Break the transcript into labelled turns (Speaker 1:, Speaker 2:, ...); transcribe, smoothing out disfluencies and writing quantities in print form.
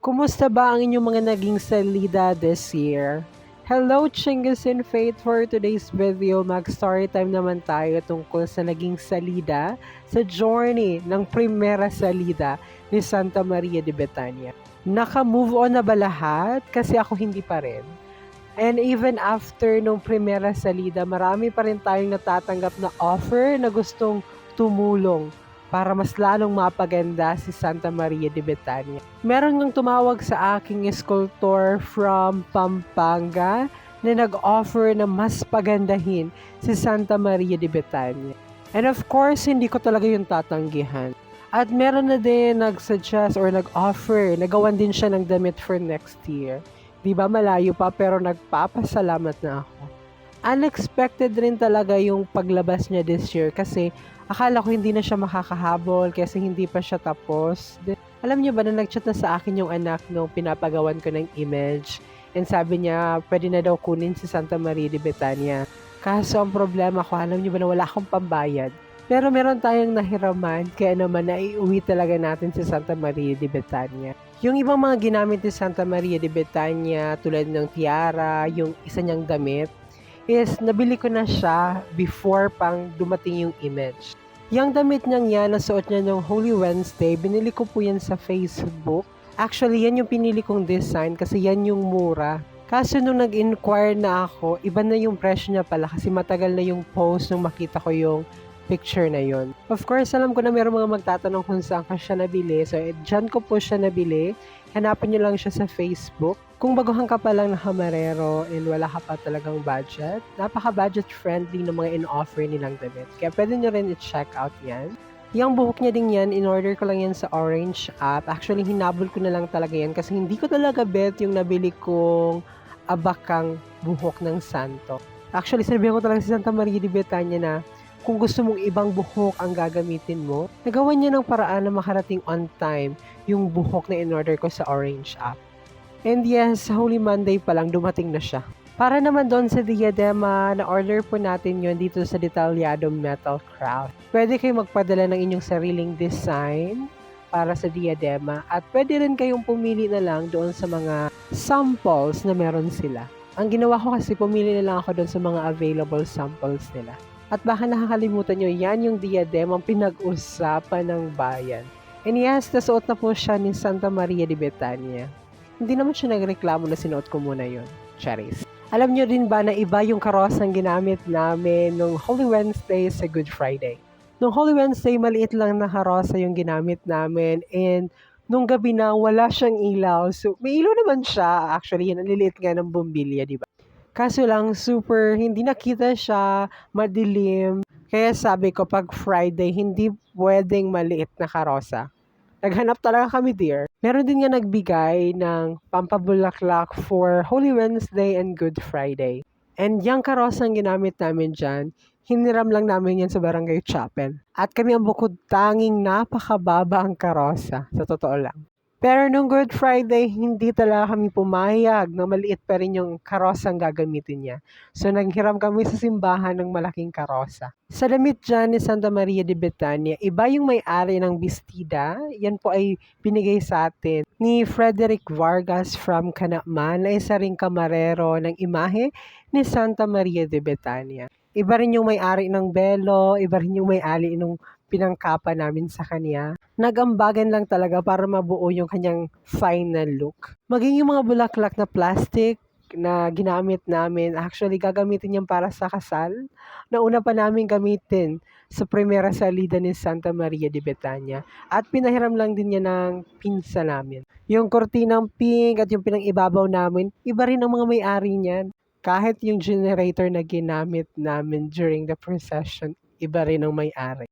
Speaker 1: Kumusta ba ang inyong mga naging salida this year? Hello, Chingus and Faith! For today's video, mag-story time naman tayo tungkol sa naging salida sa journey ng primera salida ni Santa Maria de Betania. Naka-move on na ba lahat? Kasi ako hindi pa rin. And even after nung primera salida, marami pa rin tayong natatanggap na offer na gustong tumulong para mas lalong mapaganda si Santa Maria de Betania. Meron ngang tumawag sa aking sculptor from Pampanga na nag-offer na mas pagandahin si Santa Maria de Betania. And of course, hindi ko talaga yung tatanggihan. At meron na din nag-suggest or nag-offer, nagawan din siya ng damit for next year. Di ba malayo pa pero nagpapasalamat na ako. Unexpected rin talaga yung paglabas niya this year kasi akala ko hindi na siya makakahabol kasi hindi pa siya tapos. Alam niyo ba na nag-chat na sa akin yung anak nung pinapagawan ko ng image and sabi niya pwede na daw kunin si Santa Maria de Betania. Kaso ang problema ko, alam niyo ba na wala akong pambayad. Pero meron tayong nahiraman kaya naman naiuwi talaga natin si Santa Maria de Betania. Yung ibang mga ginamit ni Santa Maria de Betania tulad ng tiara, yung isa niyang damit, is nabili ko na siya before pang dumating yung image. Yung damit niyang yan, nasuot niya ng Holy Wednesday, binili ko po yan sa Facebook. Actually, yan yung pinili kong design kasi yan yung mura. Kaso nung nag-inquire na ako, iba na yung presyo niya pala kasi matagal na yung post nung makita ko yung picture na yon. Of course, alam ko na meron mga magtatanong kung saan ka siya nabili. So, dyan ko po siya nabili. Hanapin nyo lang siya sa Facebook. Kung baguhan ka pa lang na hamarero and wala ka pa talagang budget, napaka-budget friendly ng mga in-offer nilang damit. Kaya pwede nyo rin i-check out yan. Yung buhok niya din yan, in-order ko lang yan sa Orange app. Actually, hinabol ko na lang talaga yan kasi hindi ko talaga bet yung nabili kong abakang buhok ng santo. Actually, sabihan ko talaga si Santa Maria de Betania na kung gusto mong ibang buhok ang gagamitin mo, nagawa niya ng paraan na makarating on time yung buhok na in-order ko sa Orange app. And yes, Holy Monday pa lang dumating na siya. Para naman doon sa diadema, na-order po natin yon dito sa Detalyado Metal Craft. Pwede kayo magpadala ng inyong sariling design para sa diadema at pwede rin kayong pumili na lang doon sa mga samples na meron sila. Ang ginawa ko kasi pumili na lang ako doon sa mga available samples nila. At baka nakakalimutan nyo, yan yung diadem ang pinag-usapan ng bayan. And yes, nasuot na po siya ni Santa Maria de Betania. Hindi naman siya nagreklamo na sinuot ko muna yun. Charis. Alam nyo rin ba na iba yung karosang ginamit namin nung Holy Wednesday sa Good Friday? Nung Holy Wednesday, maliit lang na karosa yung ginamit namin and nung gabi na wala siyang ilaw. So, may ilaw naman siya. Actually, yan ang liliit nga ng bumbilya, di ba? Kaso lang, super, hindi nakita siya, madilim. Kaya sabi ko, pag Friday, hindi pwedeng maliit na karosa. Naghanap talaga kami, dear. Meron din nga nagbigay ng pampabulaklak for Holy Wednesday and Good Friday. And yung karosang ginamit namin dyan, hiniram lang namin yan sa Barangay Chapel. At kami ang bukod tanging napakababa ang karosa, sa totoo lang. Pero nung Good Friday, hindi talaga kami pumayag na maliit pa rin yung karosang gagamitin niya. So naghiram kami sa simbahan ng malaking karosa. Sa damit dyan ni Santa Maria de Betania, iba yung may-ari ng bestida. Yan po ay binigay sa atin ni Frederick Vargas from Canacman na isa ring kamarero ng imahe ni Santa Maria de Betania. Iba rin yung may-ari ng belo, iba rin yung may-ari ng pinangkapa namin sa kanya. Nagambagan lang talaga para mabuo yung kanyang final look. Maging yung mga bulaklak na plastic na ginamit namin, actually gagamitin yan para sa kasal. Nauna pa namin gamitin sa primera salida ni Santa Maria de Betania. At pinahiram lang din niya ng pinsa namin. Yung kortinang pink at yung pinang-ibabaw namin, iba rin ang mga may-ari niyan. Kahit yung generator na ginamit namin during the procession, iba rin ang may-ari.